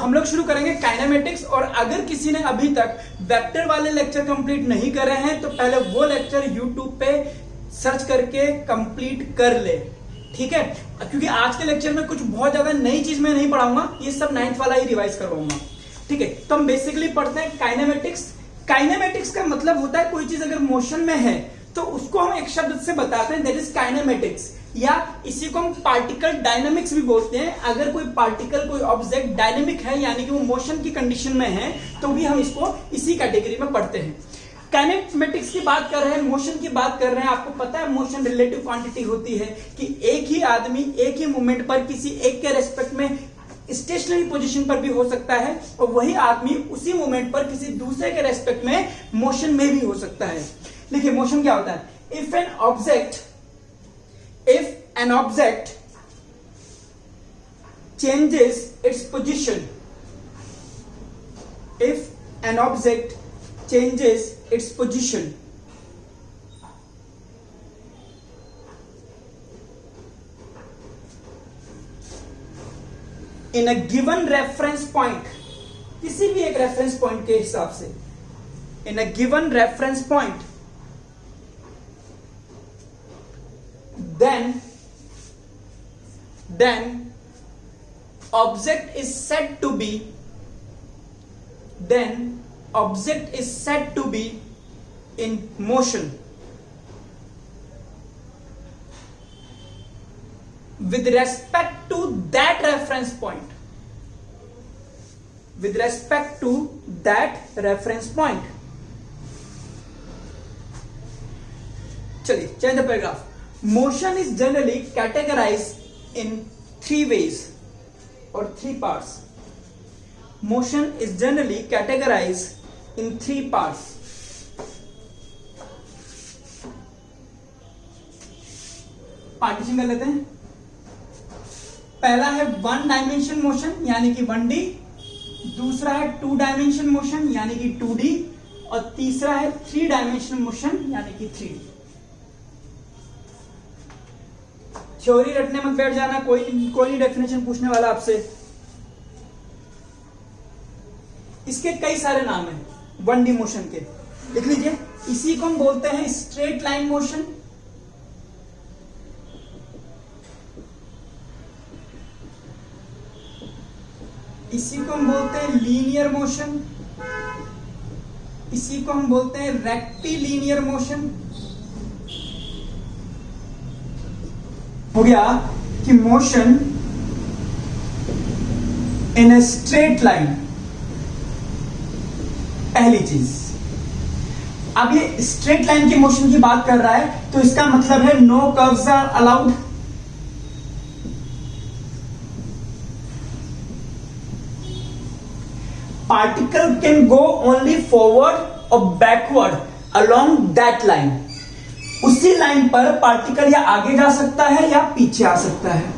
हम लोग शुरू करेंगे काइनेमेटिक्स। और अगर किसी ने अभी तक वेक्टर वाले लेक्चर कंप्लीट नहीं करे हैं तो पहले वो लेक्चर यूट्यूब पे सर्च करके कंप्लीट कर ले, ठीक है। क्योंकि आज के लेक्चर में कुछ बहुत ज्यादा नई चीज मैं नहीं पढ़ाऊंगा, ये सब 9th वाला ही रिवाइज करवाऊंगा, ठीक है। तो हम बेसिकली पढ़ते हैं काइनेमेटिक्स। काइनेमेटिक्स का मतलब होता है कोई चीज अगर मोशन में है तो उसको हम एक शब्द से बताते हैं, दैट इज काइनेमेटिक्स, या इसी को हम पार्टिकल डायनामिक्स भी बोलते हैं। अगर कोई पार्टिकल, कोई ऑब्जेक्ट डायनेमिक है यानी कि वो मोशन की कंडीशन में है तो भी हम इसको इसी कैटेगरी में पढ़ते हैं। काइनेमेटिक्स की बात कर रहे हैं, मोशन की बात कर रहे हैं। आपको पता है मोशन रिलेटिव क्वांटिटी होती है कि एक ही आदमी एक ही मोमेंट पर किसी एक के रेस्पेक्ट में स्टेशनरी पोजीशन पर भी हो सकता है और वही आदमी उसी मोमेंट पर किसी दूसरे के रेस्पेक्ट में मोशन में भी हो सकता है। देखिए मोशन क्या होता है, if an object changes its position, if an object changes its position in a given reference point, किसी भी एक रेफरेंस पॉइंट के हिसाब से, in a given reference point, then object is said to be in motion with respect to that reference point, with respect to that reference point. चलिए change the paragraph. Motion is generally categorized in 3 ways or 3 parts. Motion is generally categorized in 3 parts. Partition कर लेते हैं। पहला है 1 dimension motion यानी कि 1D, दूसरा है 2 डायमेंशन मोशन यानी कि 2D, और तीसरा है 3 डायमेंशन मोशन यानी कि 3D। थ्योरी रटने मत बैठ जाना, कोई नहीं डेफिनेशन पूछने वाला आपसे। इसके कई सारे नाम हैं 1D मोशन के, लिख लीजिए। इसी को हम बोलते हैं स्ट्रेट लाइन मोशन, इसी को हम बोलते हैं लीनियर मोशन, इसी को हम बोलते हैं रेक्टिलिनियर मोशन। हो गया कि motion in a straight line, पहली चीज। अब ये स्ट्रेट लाइन की मोशन की बात कर रहा है तो इसका मतलब है no curves are allowed. Particle can go only forward और बैकवर्ड अलोंग दैट लाइन। उसी लाइन पर पार्टिकल या आगे जा सकता है या पीछे आ सकता है।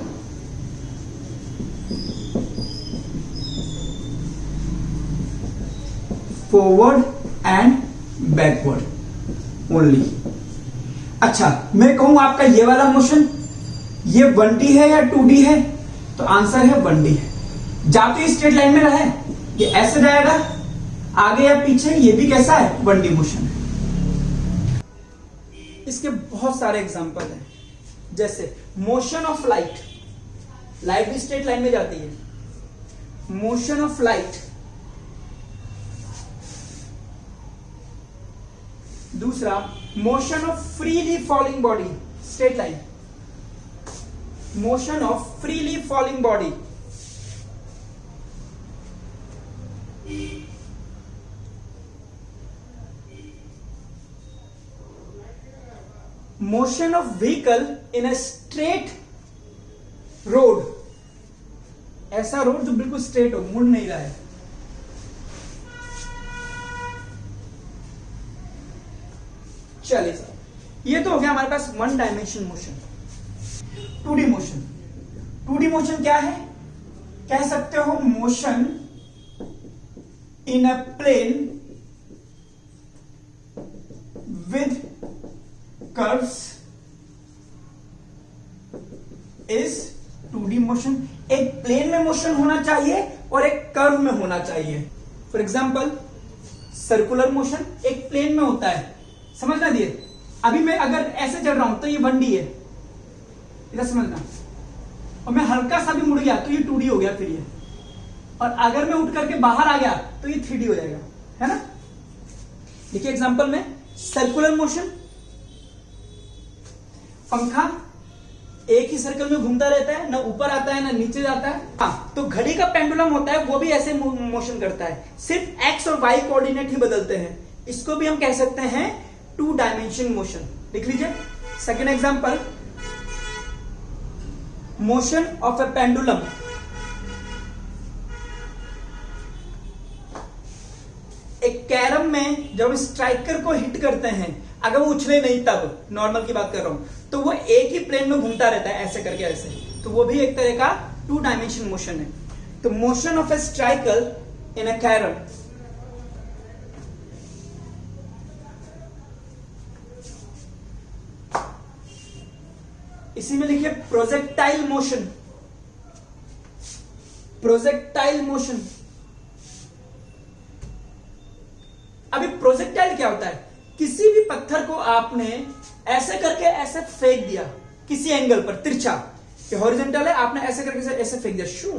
Forward and backward only. अच्छा, मैं कहूं आपका ये वाला मोशन ये 1D है या 2D है, तो आंसर है 1D है। जा तो स्ट्रेट लाइन में रहा है, ये ऐसे जाएगा आगे या पीछे, ये भी कैसा है 1D मोशन है। इसके बहुत सारे एग्जांपल हैं, जैसे मोशन ऑफ लाइट, लाइट भी स्ट्रेट लाइन में जाती है। मोशन ऑफ लाइट, दूसरा motion of freely falling body, straight line. Motion of freely falling body, motion of vehicle in a straight road, ऐसा रोड जो बिल्कुल स्ट्रेट हो, मुड़ नहीं रहा है। चलिए सर, ये तो हो गया हमारे पास 1 dimension motion. 2D motion, 2D motion क्या है, कह सकते हो motion in a plane with curves is 2D motion. एक प्लेन में मोशन मोशन होना चाहिए और एक कर्व में होना चाहिए। फॉर एग्जाम्पल सर्कुलर मोशन एक प्लेन में होता है, समझना दिए। अभी मैं अगर ऐसे चल रहा हूं तो ये 1D है, इधर समझना, और मैं हल्का सा भी मुड़ गया तो ये 2D हो गया फिर ये, और अगर मैं उठ करके बाहर आ गया तो ये 3D हो जाएगा, है ना। देखिए एग्जांपल में सर्कुलर मोशन, पंखा एक ही सर्कल में घूमता रहता है, ना ऊपर आता है ना नीचे जाता है। हाँ, तो घड़ी का पेंडुलम होता है वो भी ऐसे मोशन करता है, सिर्फ एक्स और वाई कोऑर्डिनेट ही बदलते हैं। इसको भी हम कह सकते हैं 2 डायमेंशन मोशन। लिख लीजिए second example, motion of A pendulum. एक कैरम में जब स्ट्राइकर को हिट करते हैं, अगर वो उछले नहीं तब, नॉर्मल की बात कर रहा हूं, तो वो एक ही प्लेन में घूमता रहता है ऐसे करके ऐसे, तो वो भी एक तरह का 2 डायमेंशन मोशन है। तो motion of A striker in a carrom, इसी में लिखिए प्रोजेक्टाइल मोशन। प्रोजेक्टाइल मोशन, अभी प्रोजेक्टाइल क्या होता है, किसी भी पत्थर को आपने ऐसे करके ऐसे फेंक दिया किसी एंगल पर, तिरछा, ये हॉरिजॉन्टल है, आपने ऐसे करके ऐसे फेंक दिया, शू,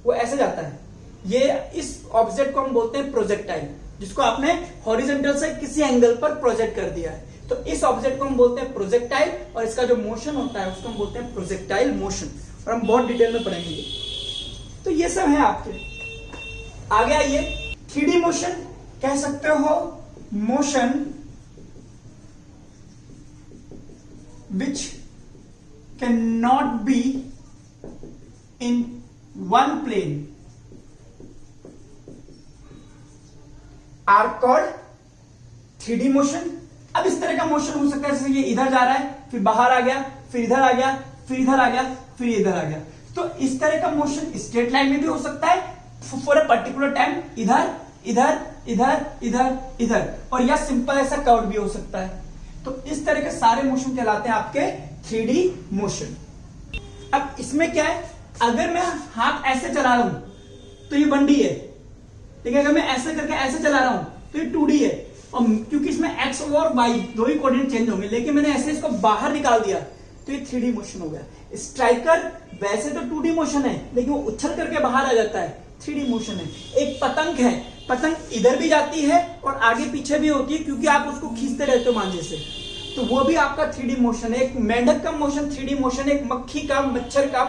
वो ऐसे जाता है। ये इस ऑब्जेक्ट को हम बोलते हैं प्रोजेक्टाइल, जिसको आपने हॉरिजॉन्टल से किसी एंगल पर प्रोजेक्ट कर दिया है, तो इस ऑब्जेक्ट को हम बोलते हैं प्रोजेक्टाइल, और इसका जो मोशन होता है उसको हम बोलते हैं प्रोजेक्टाइल मोशन, और हम बहुत डिटेल में पढ़ेंगे। तो ये सब है आपके। आगे आइए, 3D मोशन कह सकते हो motion which cannot be in one plane are called 3D motion। अब इस तरह का मोशन हो सकता है जैसे ये इधर जा रहा है, फिर बाहर आ गया, फिर इधर आ गया, फिर इधर आ गया, फिर इधर आ गया। तो इस तरह का मोशन स्ट्रेट लाइन में भी हो सकता है फॉर अ पर्टिकुलर टाइम, इधर इधर इधर इधर इधर, और या सिंपल ऐसा कर्व भी हो सकता है। तो इस तरह के सारे मोशन कहलाते हैं आपके 3D मोशन। अब इसमें क्या है, अगर मैं हाथ ऐसे चला रहा हूं तो ये 1D है, ठीक है। अगर मैं ऐसे करके ऐसे चला रहा हूं तो ये 2D है, और क्योंकि इसमें एक्स और वाई दो ही कोऑर्डिनेट चेंज होंगे, लेकिन मैंने ऐसे इसको बाहर निकाल दिया तो ये 3D मोशन हो गया। स्ट्राइकर वैसे तो 2D मोशन है, लेकिन वो उछल करके बाहर आ जाता है, 3D मोशन है। एक पतंग है, पतंग इधर भी जाती है और आगे पीछे भी होती है, क्योंकि आप उसको खींचते रहते हो मांझे से, तो वो भी आपका 3D मोशन है। एक मेंढक का मोशन 3D मोशन है, एक मक्खी का, मच्छर का,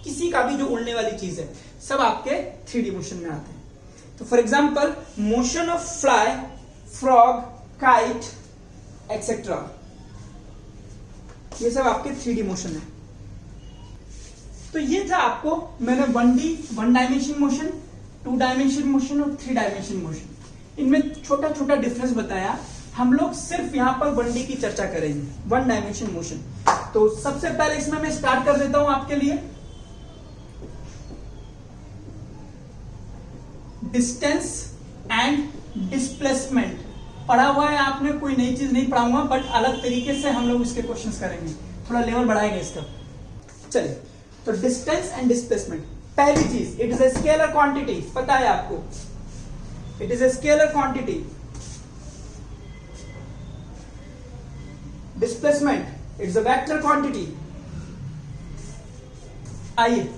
किसी का भी जो उड़ने वाली चीज है, सब आपके 3D मोशन में आते हैं। तो for example motion of fly, frog, kite etcetera, ये सब आपके 3D मोशन है। तो ये था आपको मैंने 1D 1 dimension motion, 2 dimension motion और 3 डायमेंशन मोशन, इनमें छोटा छोटा डिफरेंस बताया। हम लोग सिर्फ यहां पर 1D की चर्चा करेंगे, 1 डायमेंशन मोशन। तो सबसे पहले इसमें मैं स्टार्ट कर देता हूं आपके लिए, डिस्टेंस एंड डिस्प्लेसमेंट। पढ़ा हुआ है आपने, कोई नई चीज नहीं पढ़ाऊंगा, बट अलग तरीके से हम लोग इसके क्वेश्चंस करेंगे, थोड़ा लेवल बढ़ाएंगे इसका। चलिए, तो डिस्टेंस एंड डिस्प्लेसमेंट, पहली चीज, it is a scalar quantity, पता है आपको, it is a scalar quantity. Displacement, it's a vector quantity. आइए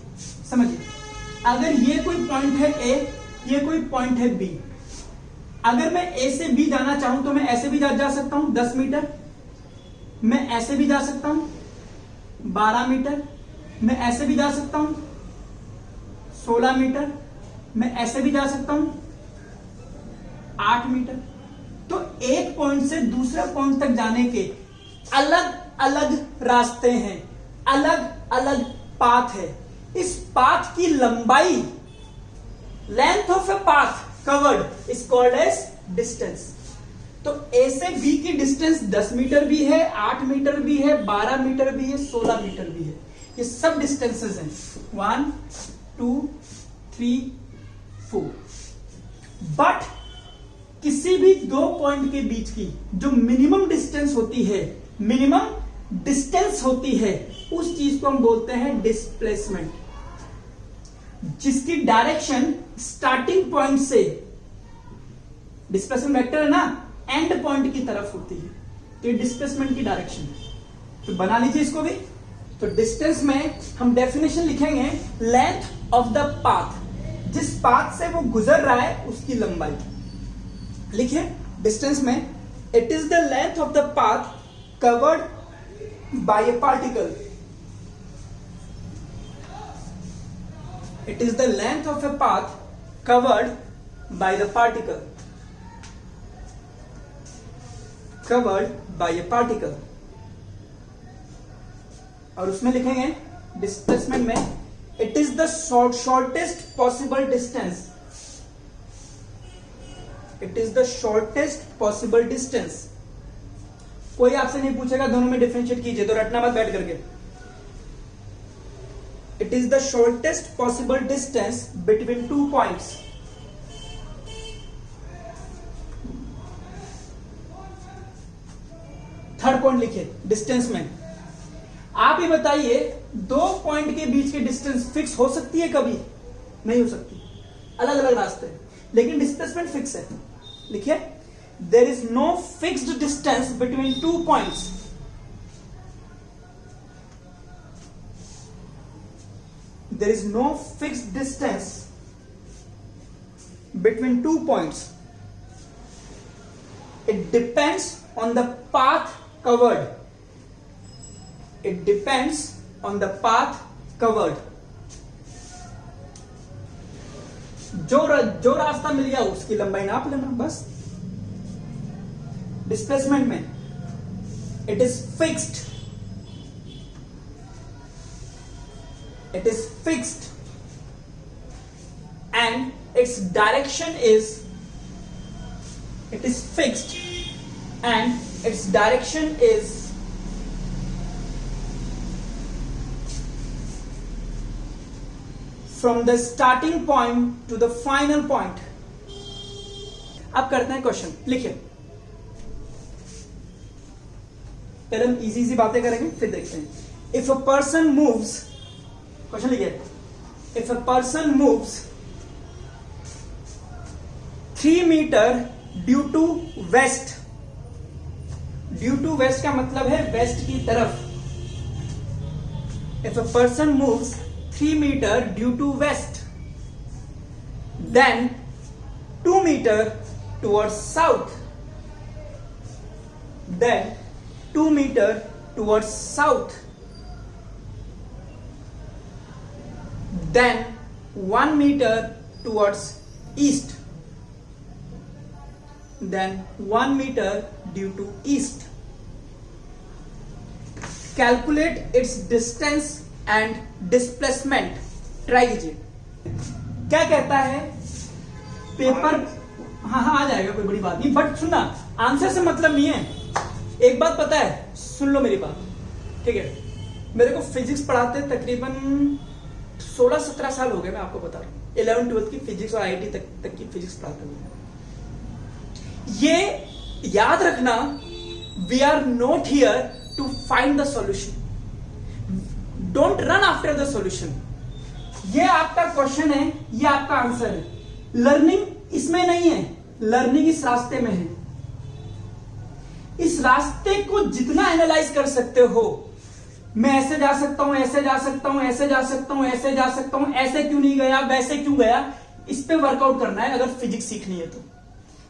समझिए, अगर ये कोई पॉइंट है ए, ये कोई पॉइंट है बी, अगर मैं ए से बी जाना चाहूं तो मैं ऐसे भी जा सकता हूं 10 मीटर, मैं ऐसे भी जा सकता हूं 12 मीटर, मैं ऐसे भी जा सकता हूं 16 मीटर, मैं ऐसे भी जा सकता हूं 8 मीटर। तो एक पॉइंट से दूसरे पॉइंट तक जाने के अलग अलग रास्ते हैं, अलग अलग पाथ है। इस पाथ की लंबाई, length of a path covered is called as distance. तो ए से बी की डिस्टेंस 10 मीटर भी है, 8 मीटर भी है, 12 मीटर भी है, 16 मीटर भी है, ये सब डिस्टेंसेस हैं, 1 2 3 4। बट किसी भी दो पॉइंट के बीच की जो मिनिमम डिस्टेंस होती है, मिनिमम डिस्टेंस होती है, उस चीज को हम बोलते हैं डिस्प्लेसमेंट। जिसकी डायरेक्शन स्टार्टिंग पॉइंट से, डिस्प्लेसमेंट वेक्टर है ना, एंड पॉइंट की तरफ होती है, तो ये डिस्प्लेसमेंट की डायरेक्शन है। तो बना लीजिए इसको भी। तो डिस्टेंस में हम डेफिनेशन लिखेंगे लेंथ ऑफ द पाथ, जिस पाथ से वो गुजर रहा है उसकी लंबाई। लिखिए डिस्टेंस में, it is the length of the path covered by A particle. It is the length of a path covered by the particle, covered by A particle. और उसमें लिखेंगे डिस्प्लेसमेंट में, it is the shortest possible distance. It is the shortest possible distance. कोई आपसे नहीं पूछेगा दोनों में डिफरेंशिएट कीजिए, तो रटना मत बैठ करके। It is the shortest possible distance between two points. Third point लिखिए डिस्टेंस में। आप ही बताइए, दो पॉइंट के बीच की डिस्टेंस फिक्स हो सकती है? कभी नहीं हो सकती, अलग अलग रास्ते, लेकिन डिस्प्लेसमेंट फिक्स है। लिखिए, there is no fixed distance between two points. There is no fixed distance between two points. It depends on the path covered. It depends on the path covered. जो रास्ता मिल गया उसकी लंबाई नाप लेना बस। डिस्प्लेसमेंट में it is fixed, it is fixed and its direction is, it is fixed and its direction is from the starting point to the final point. अब करते हैं क्वेश्चन। लिखिए, पहले हम इजी इजी बातें करेंगे फिर देखते हैं। If a person moves, question लिखिए, if a person moves 3 meter due to west. Due to west का मतलब है वेस्ट की तरफ। If a person moves 3 meter due to west, then 2 meter towards south, then 2 meter towards south, then 1 meter towards east, then 1 meter due to east. Calculate its distance and displacement. Try कीजिए। क्या कहता है paper? हाँ आ जाएगा, कोई बड़ी बात नहीं, बट सुनना, आंसर से मतलब नहीं है। एक बात पता है, सुन लो मेरी बात, ठीक है? मेरे को फिजिक्स पढ़ाते तकरीबन 16-17 साल हो गए, मैं आपको बता रहा हूँ। 11th-12th की फिजिक्स और IIT तक की फिजिक्स पढ़ाते हुए। ये याद रखना, we are not here to find the solution, don't run after the solution. ये आपका क्वेश्चन है, ये आपका आंसर है। लर्निंग इसमें नहीं है, लर्निंग इस रास्ते में है। इस रास्ते को जितना एनालाइज कर सकते हो, मैं ऐसे जा सकता हूं, ऐसे जा सकता हूं, ऐसे जा सकता हूं, ऐसे जा सकता हूं, ऐसे क्यों नहीं गया, वैसे क्यों गया, इस पे वर्कआउट करना है। अगर फिजिक्स सीखनी है तो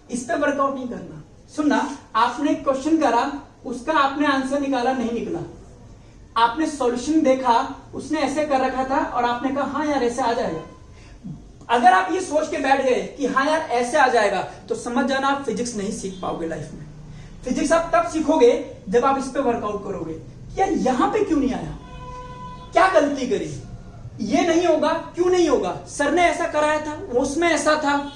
इस पे वर्कआउट नहीं करना। सुनना, आपने क्वेश्चन करा, उसका आपने आंसर निकाला, नहीं निकला, आपने सॉल्यूशन देखा, उसने ऐसे कर रखा था और आपने कहा हाँ यार ऐसे आ जाएगा। अगर आप ये सोच के बैठ गए कि हाँ यार ऐसे आ जाएगा, तो समझ जाना आप फिजिक्स नहीं सीख पाओगे लाइफ में। फिजिक्स आप तब सीखोगे जब आप इस पे वर्कआउट करोगे। यार यहां पे क्यों नहीं आया, क्या गलती करी, ये नहीं होगा, क्यों नहीं होगा, सर ने ऐसा कराया था, उसमें ऐसा था,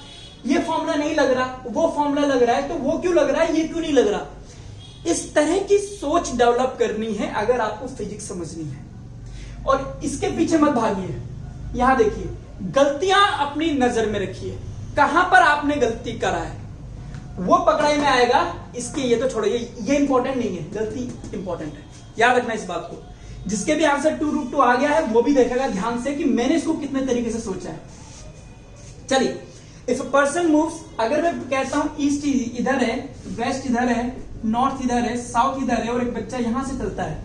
ये फॉर्मूला नहीं लग रहा, वो फॉर्मूला लग रहा है, तो वो क्यों लग रहा है, ये क्यों नहीं लग रहा। इस तरह की सोच डेवलप करनी है अगर आपको फिजिक्स समझनी है। और इसके पीछे मत भागिए। यहां देखिए, गलतियां अपनी नजर में रखिए, कहां पर आपने गलती करा है वो पकड़ाई में आएगा। इसके ये तो छोड़िए, ये इंपॉर्टेंट नहीं है, गलती इंपॉर्टेंट है, याद रखना इस बात को। जिसके भी आंसर 2√2 आ गया है वो भी देखेगा ध्यान से कि मैंने इसको कितने तरीके से सोचा है। चलिए, इफ अ पर्सन मूव्स, अगर मैं कहता हूं ईस्ट इधर है, वेस्ट इधर है, नॉर्थ इधर है, साउथ इधर है, और एक बच्चा यहां से चलता है,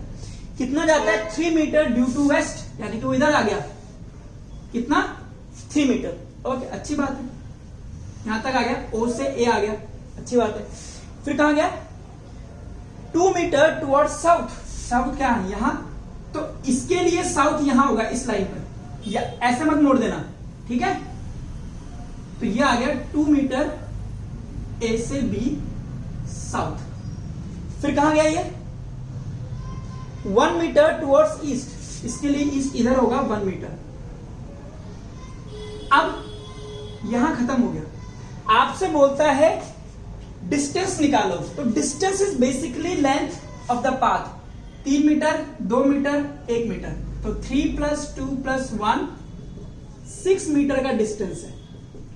कितना जाता है 3 मीटर ड्यू टू वेस्ट, यानी कि वो इधर आ गया, कितना 3 मीटर। ओके, अच्छी बात है, यहां तक आ गया, ओ से ए आ गया, अच्छी बात है। फिर कहां गया 2 मीटर टुवर्ड साउथ, साउथ क्या है यहां, तो इसके लिए साउथ यहां होगा इस लाइन पर, या ऐसे मत मोड़ देना, ठीक है। तो ये आ गया 2 मीटर ए से बी साउथ। फिर कहां गया ये 1 मीटर टुवर्ड्स ईस्ट, इसके लिए ईस्ट इधर होगा 1 मीटर। अब यहां खत्म हो गया, आपसे बोलता है डिस्टेंस निकालो, तो distance is basically length of the path, 3 meter, 2 meter, 1 meter, तो 3 + 2 + 1 6 मीटर का डिस्टेंस है,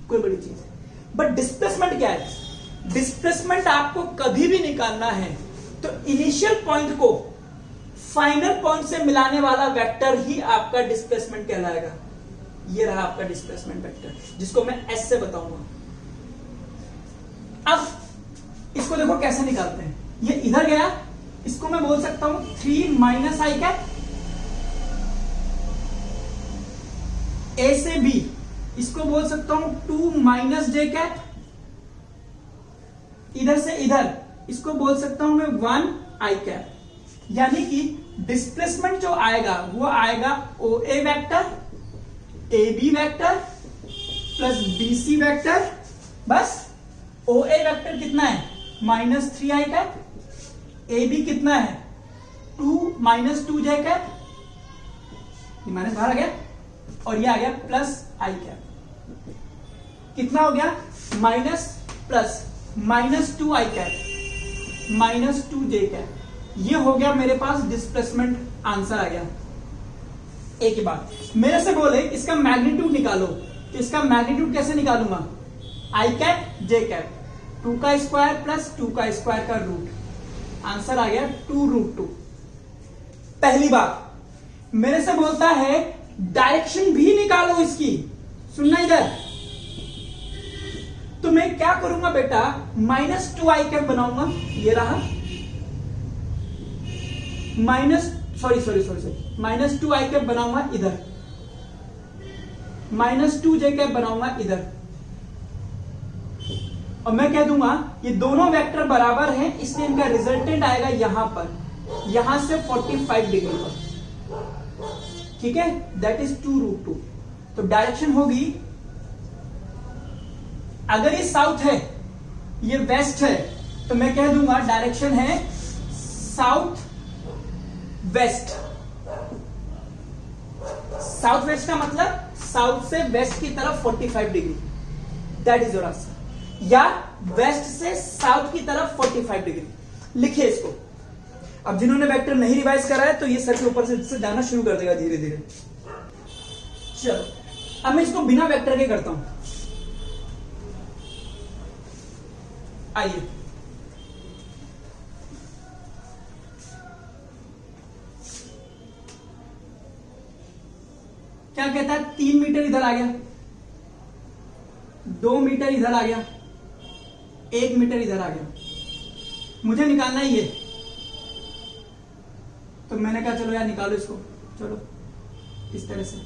कोई बड़ी चीज है। बट डिस्प्लेसमेंट क्या है, डिस्प्लेसमेंट आपको कभी भी निकालना है तो इनिशियल पॉइंट को फाइनल पॉइंट से मिलाने वाला वेक्टर ही आपका डिस्प्लेसमेंट कहलाएगा। ये रहा आपका डिस्प्लेसमेंट वेक्टर, जिसको मैं एस से बताऊंगा। अब इसको देखो कैसे निकालते हैं, ये इधर गया, इसको मैं बोल सकता हूं 3 - i कैप, ए से बी, इसको बोल सकता हूं 2 - j कैप, इधर से इधर, इसको बोल सकता हूं मैं 1 i कैप। यानी कि डिस्प्लेसमेंट जो आएगा वो आएगा O A vector, A B vector plus B C vector, बस। ओ ए वैक्टर कितना है -3i कैप, ए बी कितना है 2 - 2j कैप, माइनस बाहर आ गया, और ये आ गया +i कैप, कितना हो गया minus plus -2i cap -2j cap. ये हो गया मेरे पास डिस्प्लेसमेंट आंसर आ गया। एक ही बात, मेरे से बोले इसका मैग्नीट्यूड निकालो, तो इसका मैग्नीट्यूड कैसे निकालूंगा, i कैप j कैप, 2 का स्क्वायर प्लस 2 का स्क्वायर का रूट, आंसर आ गया 2√2। पहली बात, मेरे से बोलता है डायरेक्शन भी निकालो इसकी, सुनना इधर, तो मैं क्या करूंगा बेटा, -2i कैप बनाऊंगा, ये रहा, -2i कैप बनाऊंगा इधर, -2j कैप बनाऊंगा इधर, और मैं कह दूंगा ये दोनों वेक्टर बराबर हैं, इसलिए इनका रिजल्टेंट आएगा यहां पर, यहां से 45 डिग्री पर, ठीक है, दैट इज 2√2। तो डायरेक्शन होगी, अगर ये साउथ है ये वेस्ट है, तो मैं कह दूंगा डायरेक्शन है साउथ वेस्ट। साउथ वेस्ट का मतलब साउथ से वेस्ट की तरफ 45 degree, that is your answer, या वेस्ट से साउथ की तरफ 45 डिग्री। लिखिए इसको। अब जिन्होंने वेक्टर नहीं रिवाइज करा है तो ये सर के ऊपर से जाना शुरू कर देगा धीरे धीरे। चलो, अब मैं इसको बिना वेक्टर के करता हूं। आइए, क्या कहता है, 3 मीटर इधर आ गया, 2 मीटर इधर आ गया, 1 मीटर इधर आ गया, मुझे निकालना है ये। तो मैंने कहा चलो यार निकालो इसको, चलो इस तरह से,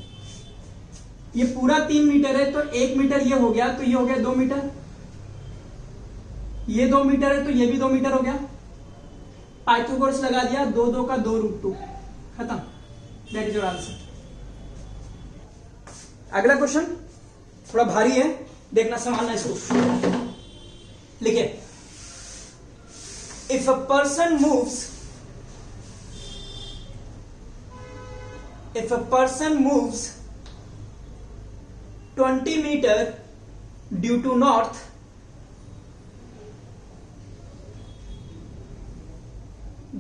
ये पूरा 3 मीटर है तो 1 मीटर ये हो गया, तो ये हो गया 2 मीटर, ये 2 मीटर है तो ये भी 2 मीटर हो गया, पाइथागोरस लगा दिया, 2 2 का 2√2, खत्म, दैट इज योर आंसर। अगला क्वेश्चन थोड़ा भारी है, देखना संभालना इसको। लिखिए, if a person moves 20 meter due to north,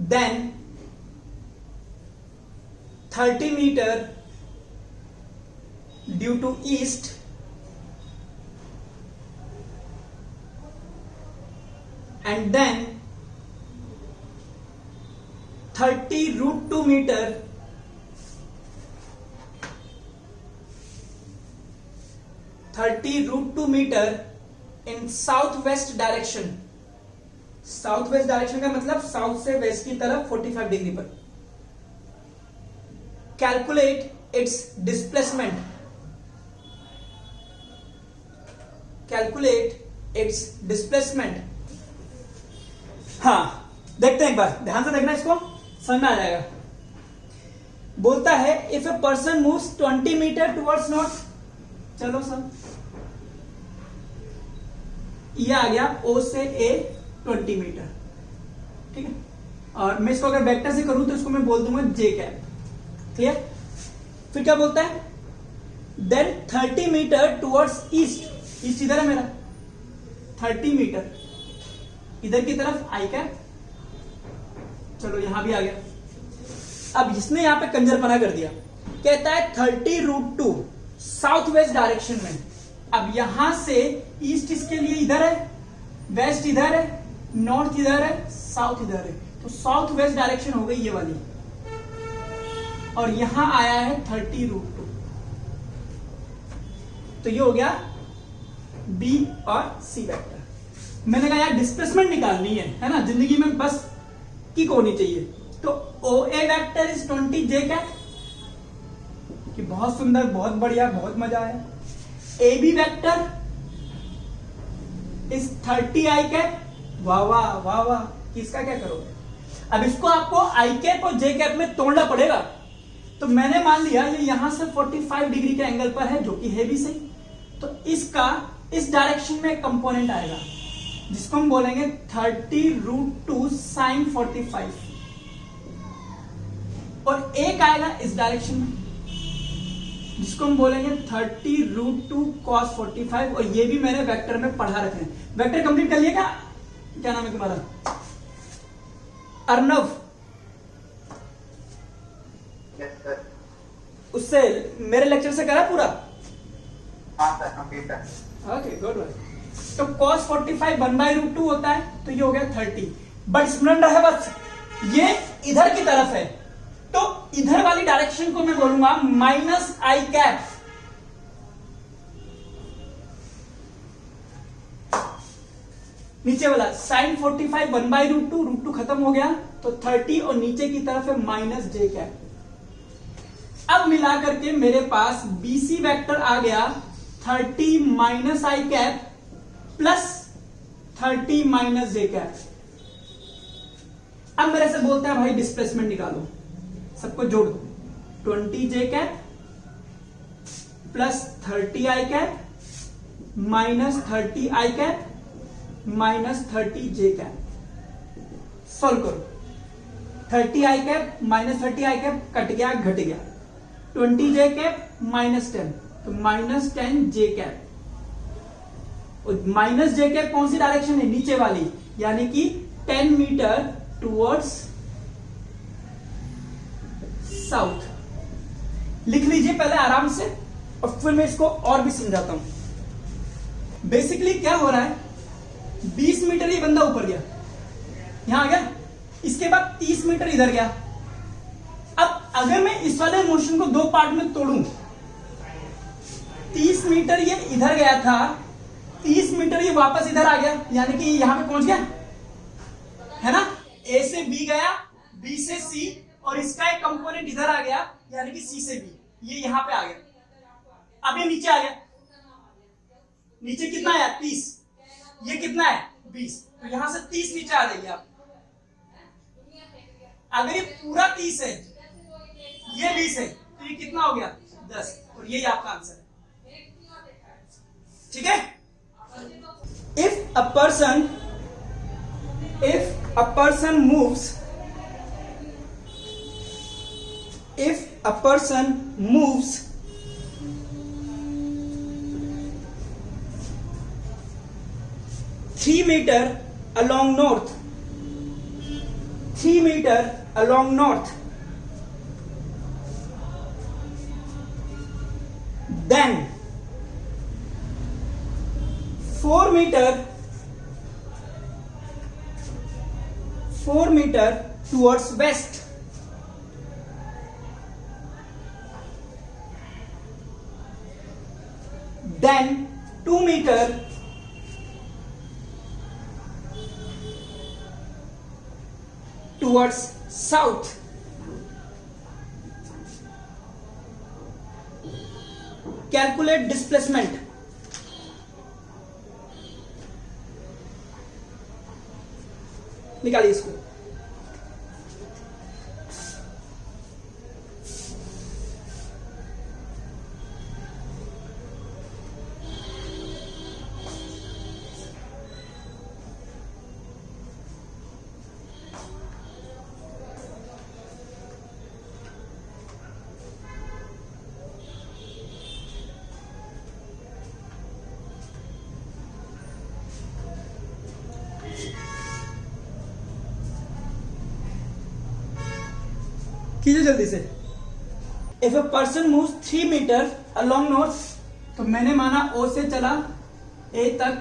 then 30 meter due to east, and then 30√2 meter 30√2 meter in south west direction. South west direction का मतलब साउथ से वेस्ट की तरफ 45 डिग्री पर। Calculate its displacement. Calculate its displacement. हाँ, देखते हैं एक बार, ध्यान से देखना, इसको समझ में आ जाएगा। बोलता है if a person moves 20 meter towards north. चलो सब, ये आ गया O से A 20 मीटर, ठीक है। और मैं इसको अगर वेक्टर से करूं तो इसको मैं बोल दूंगा J कैप। क्लियर? फिर क्या बोलता है, then 30 meter towards east. East इधर है मेरा, 30 मीटर इधर की तरफ I कैप। चलो यहां भी आ गया। अब इसने यहां पे कंजरपना कर दिया, कहता है 30√2 साउथ वेस्ट डायरेक्शन में। अब यहां से ईस्ट इसके लिए इधर है, वेस्ट इधर है, नॉर्थ इधर है, साउथ इधर है, तो साउथ वेस्ट डायरेक्शन हो गई ये वाली। और यहां आया है 30√2, तो ये हो गया B और C वेक्टर। मैंने कहा यार डिस्प्लेसमेंट निकालनी है ना, जिंदगी में बस किक होनी चाहिए। तो OA vector is 20J cap, कि बहुत सुंदर, बहुत बढ़िया, बहुत मजा आया। AB vector is 30I cap. वाह वाह वाह वाह, किसका क्या करोगे? अब इसको आपको I कैप और J कैप में तोड़ना पड़ेगा। तो मैंने मान लिया ये यहां से 45 डिग्री के एंगल पर है, जो कि है भी सही। तो इसका इस डायरेक्शन में कंपोनेंट आएगा जिसको हम बोलेंगे 30√2 sin 45, और एक आएगा इस डायरेक्शन में जिसको हम बोलेंगे 30√2 cos 45, और ये भी मैंने वेक्टर में पढ़ा रखे हैं। वेक्टर कंप्लीट कर लिया क्या नाम है तुम्हारा? अर्नव। उससे मेरे लेक्चर से करा पूरा? हाँ सर, कंप्लीट है। Okay good. तो cos 45 1/√2 होता है, तो ये हो गया 30। बट स्मरण रहे बस, ये इधर की तरफ है, तो इधर वाली डायरेक्शन को मैं बोलूंगा -I कैप। नीचे वाला sin 45 1/√2, √2 खत्म हो गया, तो 30, और नीचे की तरफ है -J कैप। अब मिला करके मेरे पास BC वेक्टर आ गया 30 -I cap plus 30 J cap. अब मेरे से बोलते हैं भाई डिस्प्लेसमेंट निकालो, सबको जोड़ दो। 20J cap plus 30I cap minus 30I cap minus 30J cap. Solve करो। 30I cap minus 30I cap cut गया, घट गया। 20J कैप -10, तो -10J कैप। और -J कैप कौन सी डायरेक्शन है? नीचे वाली, यानी कि 10 मीटर टुवर्ड्स साउथ। लिख लीजिए पहले आराम से, और फिर मैं इसको और भी समझाता हूं। बेसिकली क्या हो रहा है, 20 मीटर ये बंदा ऊपर गया, यहां आ गया, इसके बाद 30 मीटर इधर गया। अब अगर मैं इस वाले मोशन को दो पार्ट में तोड़ूं, 30 मीटर ये इधर गया था, 30 मीटर ये वापस इधर आ गया, यानी कि यहां पे पहुंच गया है ना। A से B गया, B से C, और इसका एक कंपोनेंट इधर आ गया, यानी कि C से B, ये यहां पे आ गया। अब ये नीचे आ गया, नीचे कितना है? 30। ये कितना है? 20। तो यहां से 30 नीचे आ जाइए आप। अगर ये पूरा 30 है, ये 20 है, तो ये कितना हो गया? 10। और यही आपका आंसर है, ठीक है। If a person moves 3 meter along north, 3 meter along north, then 4 meter towards west, then 2 meter towards south. Calculate displacement. निकालिए इसको। कीजिए जल्दी से। If a person moves 3 meter along north, तो मैंने माना ओ से चला ए तक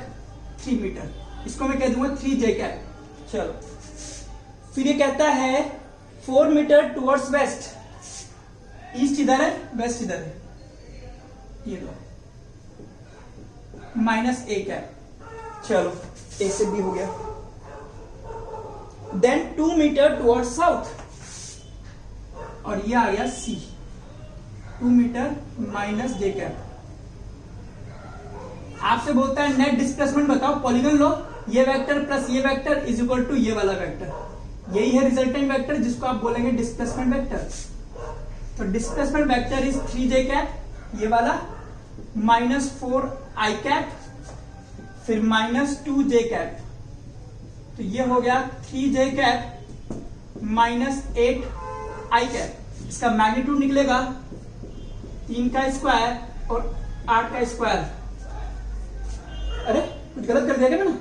3 मीटर, इसको मैं कह दूंगा 3j कैप। चलो, फिर ये कहता है 4 मीटर टुवर्ड्स वेस्ट। ईस्ट इधर है, वेस्ट इधर है, ये लो -a कैप। चलो, ए से बी हो गया। देन 2 मीटर टुवर्ड्स साउथ, और ये आ गया सी, 2 मीटर -j कैप। आपसे बोलता है नेट डिस्प्लेसमेंट बताओ, पॉलीगन लो, ये वेक्टर प्लस ये वेक्टर इज इक्वल टू ये वाला वेक्टर। यही है रिजल्टेंट वेक्टर जिसको आप बोलेंगे डिस्प्लेसमेंट वेक्टर। तो displacement vector is 3j cap, ये वाला -4i कैप, फिर -2j कैप। तो ये हो गया 3j कैप -8i कैप। इसका मैग्नीट्यूड निकलेगा 3 का स्क्वायर और 8 का स्क्वायर। अरे कुछ गलत कर दिया क्या मैंने?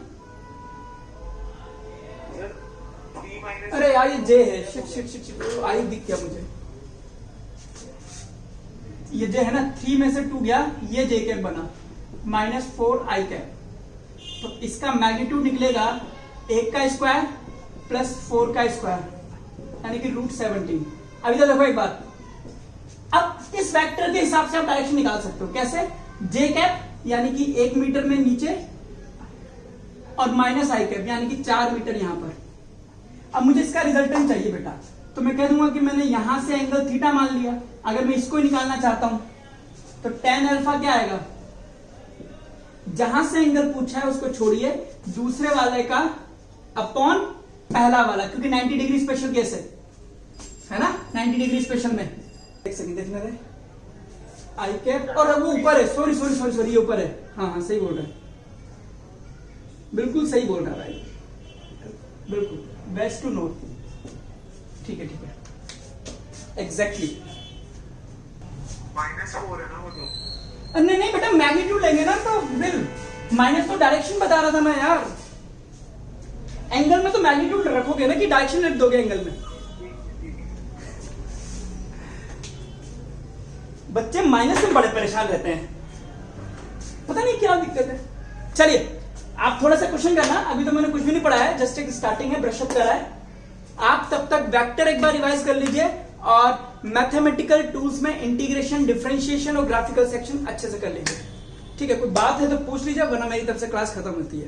अरे यार ये जे है, शिट शिट शिट शिट, आई दिख गया मुझे। ये जे है ना, 3 में से 2 गया, ये जे कैप बना -4i कैप। तो इसका मैग्नीट्यूड निकलेगा 1 का स्क्वायर प्लस 4 का स्क्वायर, यानी कि √17। अभी तो देखो एक बात, अब इस वेक्टर के हिसाब से आप डायरेक्शन निकाल सकते हो। कैसे? जे कैप यानी कि 1 मीटर में नीचे, और -i कैप यानी कि 4 मीटर यहां पर। अब मुझे इसका रिजल्टेंट चाहिए बेटा, तो मैं कह दूंगा कि मैंने यहां से एंगल थीटा मान लिया। अगर मैं इसको निकालना चाहता हूं तो tan अल्फा क्या आएगा? जहां से एंगल पूछा है उसको छोड़िए, दूसरे वाले का अपॉन पहला वाला, क्योंकि 90 डिग्री स्पेशल केस है ना, 90 डिग्री स्पेशल में। एक सेकंड देखना है, आई कैप, और वो ऊपर है, सॉरी सॉरी सॉरी सॉरी, ये ऊपर है। हाँ हाँ सही बोल रहा है, बिल्कुल सही बोल रहा है भाई, बिल्कुल वेस्ट टू नॉर्थ। ठीक है ठीक है, एग्जैक्टली -4 है ना वो तो। नहीं नहीं बेटा, मैग्नीट्यूड लेंगे ना, तो बिल माइनस तो डायरेक्शन बता रहा था मैं यार। एंगल में तो मैग्नीट्यूड रखोगे ना, कि डायरेक्शन लिख दोगे एंगल में? बच्चे माइनस में बड़े परेशान रहते हैं, पता नहीं क्या दिक्कत है। चलिए आप थोड़ा सा क्वेश्चन करना, अभी तो मैंने कुछ भी नहीं पढ़ा है, जस्ट एक स्टार्टिंग है, ब्रशअप करा है। आप तब तक वेक्टर एक बार रिवाइज कर लीजिए, और मैथमेटिकल टूल्स में इंटीग्रेशन, डिफरेंशिएशन और ग्राफिकल सेक्शन अच्छे से कर लीजिए। ठीक है, कोई बात है तो पूछ लीजिए, वरना मेरी तरफ से क्लास खत्म होती है।